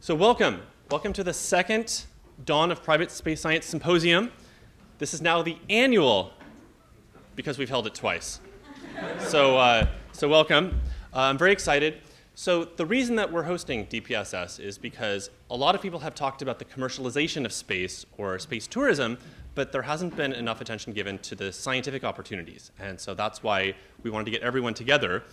So welcome to the second Dawn of Private Space Science Symposium. This is now the annual, because we've held it twice. So welcome. I'm very excited. So the reason that we're hosting DPSS is because a lot of people have talked about the commercialization of space or space tourism, but there hasn't been enough attention given to the scientific opportunities. And so that's why we wanted to get everyone together.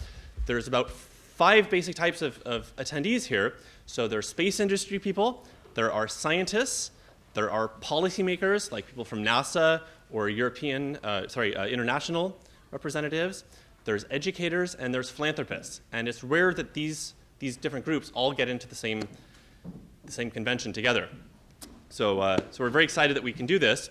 There's about 5 basic types of attendees here. So there's space industry people, there are scientists, there are policymakers, like people from NASA or international representatives, there's educators, and there's philanthropists. And it's rare that these different groups all get into the same convention together. So we're very excited that we can do this.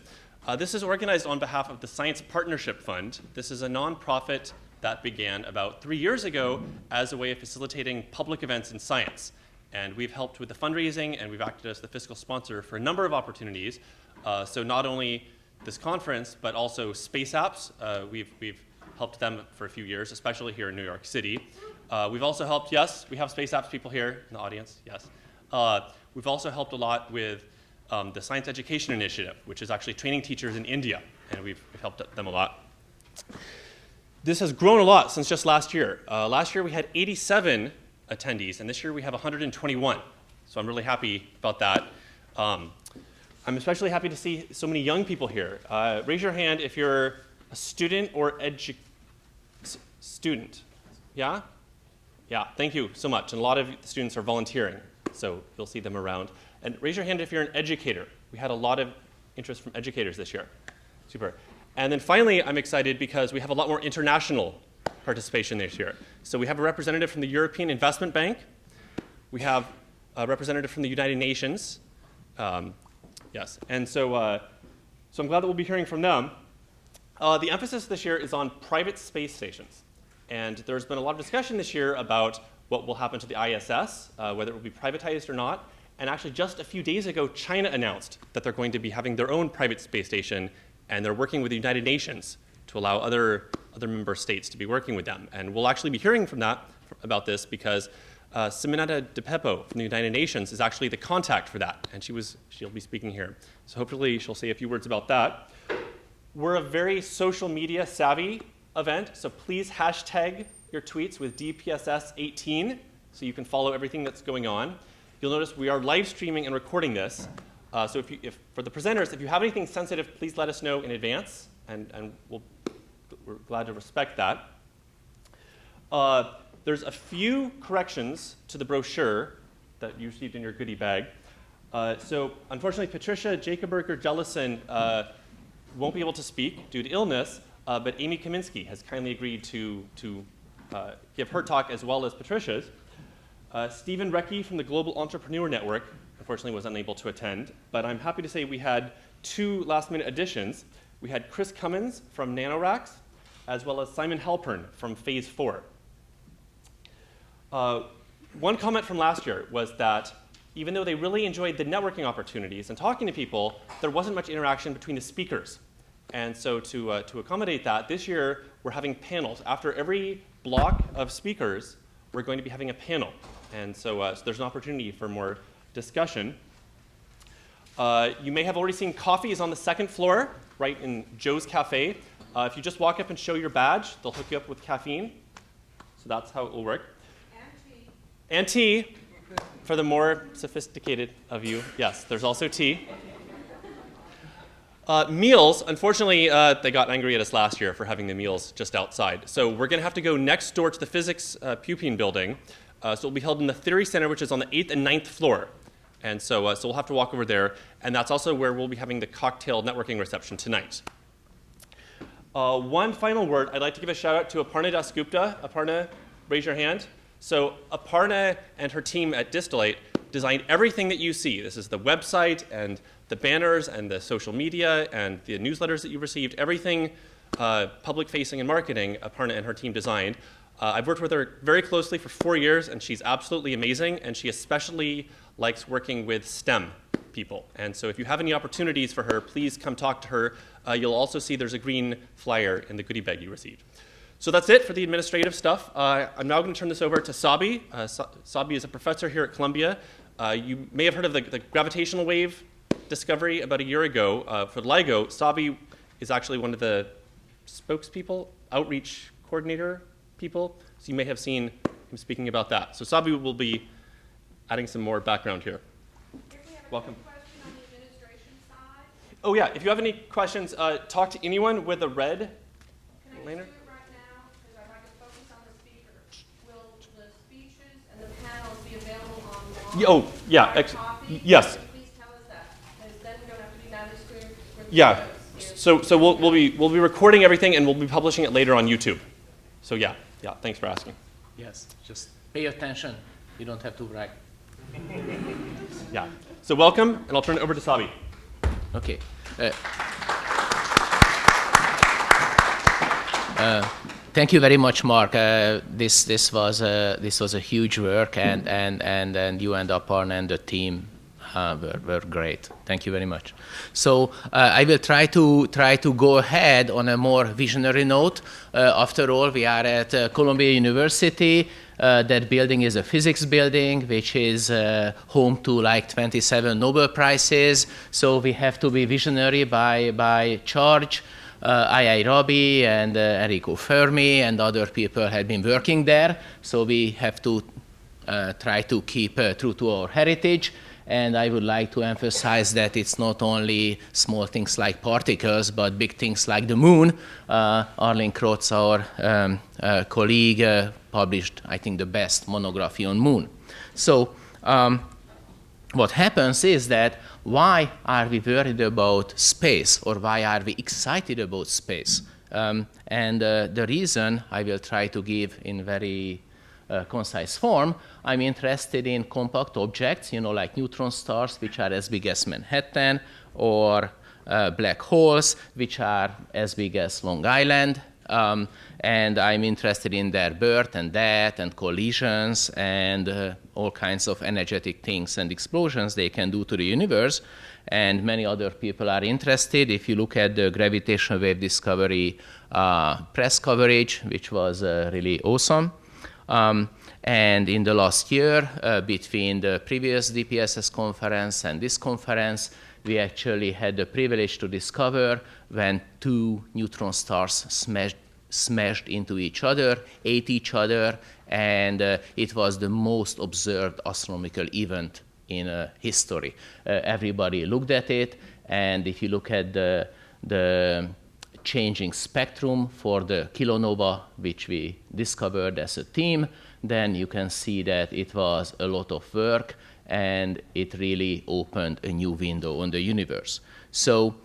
This is organized on behalf of the Science Partnership Fund. This is a nonprofit that began about 3 years ago as a way of facilitating public events in science. And we've helped with the fundraising, and we've acted as the fiscal sponsor for a number of opportunities. So not only this conference, but also space apps. We've helped them for a few years, especially here in New York City. We've also helped, yes, we have space apps people here in the audience, yes. We've also helped a lot with the Science Education Initiative, which is actually training teachers in India, and we've helped them a lot. This has grown a lot since just last year. Last year we had 87 attendees, and this year we have 121. So I'm really happy about that. I'm especially happy to see so many young people here. Raise your hand if you're a student or student. Yeah? Yeah, thank you so much. And a lot of the students are volunteering, so you'll see them around. And raise your hand if you're an educator. We had a lot of interest from educators this year. Super. And then finally, I'm excited because we have a lot more international participation this year. So we have a representative from the European Investment Bank. We have a representative from the United Nations. Yes, and so I'm glad that we'll be hearing from them. The emphasis this year is on private space stations. And there's been a lot of discussion this year about what will happen to the ISS, whether it will be privatized or not. And actually just a few days ago, China announced that they're going to be having their own private space station, and they're working with the United Nations to allow other member states to be working with them. And we'll actually be hearing about this because Simonetta DePeppo from the United Nations is actually the contact for that, and she'll be speaking here. So hopefully she'll say a few words about that. We're a very social media savvy event, so please hashtag your tweets with DPSS18 so you can follow everything that's going on. You'll notice we are live streaming and recording this. So if for the presenters, if you have anything sensitive, please let us know in advance, and we're glad to respect that. There's a few corrections to the brochure that you received in your goodie bag. So unfortunately, Patricia Jacoberger-Jellison won't be able to speak due to illness, but Amy Kaminsky has kindly agreed to give her talk as well as Patricia's. Stephen Recke from the Global Entrepreneur Network unfortunately was unable to attend, but I'm happy to say we had 2 last-minute additions. We had Chris Cummins from NanoRacks, as well as Simon Halpern from Phase 4. One comment from last year was that even though they really enjoyed the networking opportunities and talking to people, there wasn't much interaction between the speakers. And so to accommodate that, this year we're having panels. After every block of speakers, we're going to be having a panel. And so there's an opportunity for more discussion. You may have already seen coffee is on the 2nd floor, right in Joe's Cafe. If you just walk up and show your badge, they'll hook you up with caffeine. So that's how it will work. And tea, for the more sophisticated of you. Yes, there's also tea. Meals, unfortunately, they got angry at us last year for having the meals just outside. So we're going to have to go next door to the physics pupine building. So it'll be held in the Theory Center, which is on the 8th and 9th floor. And so we'll have to walk over there. And that's also where we'll be having the cocktail networking reception tonight. One final word, I'd like to give a shout out to Aparna Dasgupta. Aparna, raise your hand. So Aparna and her team at Distillate designed everything that you see. This is the website and the banners and the social media and the newsletters that you received. Everything public-facing and marketing, Aparna and her team designed. I've worked with her very closely for 4 years, and she's absolutely amazing, and she especially likes working with STEM people. And so if you have any opportunities for her, please come talk to her. You'll also see there's a green flyer in the goodie bag you received. So that's it for the administrative stuff. I'm now going to turn this over to Sabi. Sabi is a professor here at Columbia. You may have heard of the gravitational wave discovery about a year ago. For LIGO, Sabi is actually one of the spokespeople, outreach coordinator people. So you may have seen him speaking about that. So Sabi will be adding some more background here. Welcome. Question on the administration side. Oh yeah, if you have any questions, talk to anyone with a red lantern. Can I just do it right now? Because I'd like to focus on the speaker. Will the speeches and the panels be available online? Oh yeah, yes. Can you please tell us that? Because then we don't have to be down the screen. Yeah. So we'll be recording everything and we'll be publishing it later on YouTube. So yeah. Thanks for asking. Yes, just pay attention. You don't have to brag. Yeah. So welcome, and I'll turn it over to Sabi. Okay. Thank you very much, Mark. This was a huge work, and you and Aparna and the team were great. Thank you very much. So I will try to go ahead on a more visionary note. After all, we are at Columbia University. That building is a physics building, which is home to like 27 Nobel Prizes. So we have to be visionary by charge. I.I. Rabi and Enrico Fermi and other people have been working there. So we have to try to keep true to our heritage. And I would like to emphasize that it's not only small things like particles, but big things like the moon. Arlene Krotz, our colleague, published, I think, the best monography on moon. So what happens is that why are we worried about space, or why are we excited about space? And the reason I will try to give in very concise form. I'm interested in compact objects, like neutron stars, which are as big as Manhattan, or black holes, which are as big as Long Island. And I'm interested in their birth and death and collisions and all kinds of energetic things and explosions they can do to the universe. And many other people are interested. If you look at the gravitational wave discovery press coverage, which was really awesome. And in the last year, between the previous DPSS conference and this conference, we actually had the privilege to discover when two neutron stars smashed into each other, ate each other, and it was the most observed astronomical event in history. Everybody looked at it, and if you look at the changing spectrum for the kilonova, which we discovered as a team, then you can see that it was a lot of work, and it really opened a new window on the universe. So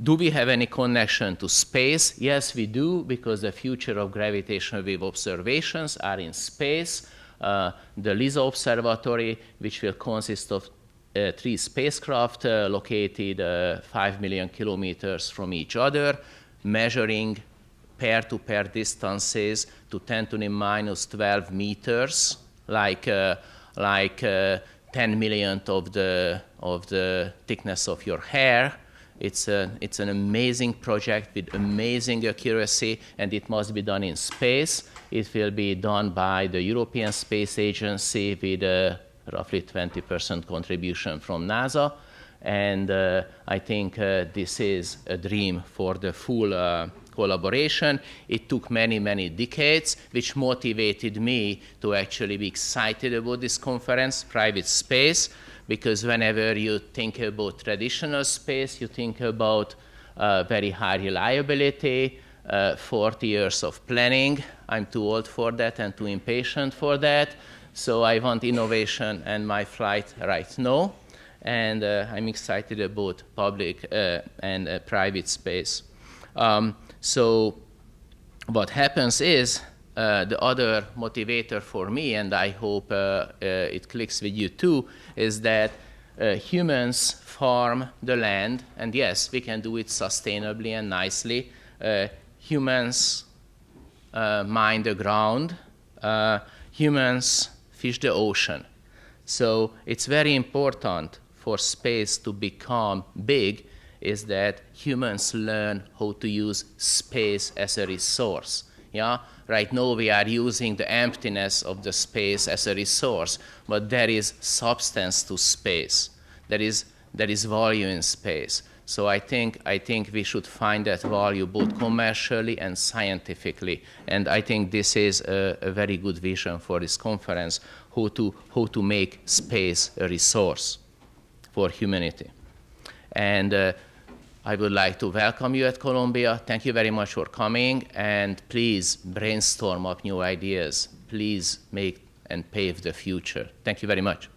do we have any connection to space? Yes, we do, because the future of gravitational wave observations are in space. The LISA Observatory, which will consist of 3 spacecraft located 5 million kilometers from each other, measuring pair-to-pair distances to 10 to the minus 12 meters, like 10 millionth of the thickness of your hair. It's an amazing project with amazing accuracy, and it must be done in space. It will be done by the European Space Agency with roughly 20% contribution from NASA. And I think this is a dream for the full collaboration. It took many, many decades, which motivated me to actually be excited about this conference, private space, because whenever you think about traditional space, you think about very high reliability, 40 years of planning. I'm too old for that and too impatient for that. So I want innovation and my flight right now. And I'm excited about public and private space. So what happens is, the other motivator for me, and I hope it clicks with you too, is that humans farm the land, and yes, we can do it sustainably and nicely. Humans mine the ground. Humans fish the ocean. So it's very important for space to become big, is that humans learn how to use space as a resource. Yeah, Right now we are using the emptiness of the space as a resource, but there is substance to space. There is value in space. So I think we should find that value both commercially and scientifically. And I think this is a very good vision for this conference, how to make space a resource for humanity. And I would like to welcome you at Columbia. Thank you very much for coming. And please brainstorm up new ideas. Please make and pave the future. Thank you very much.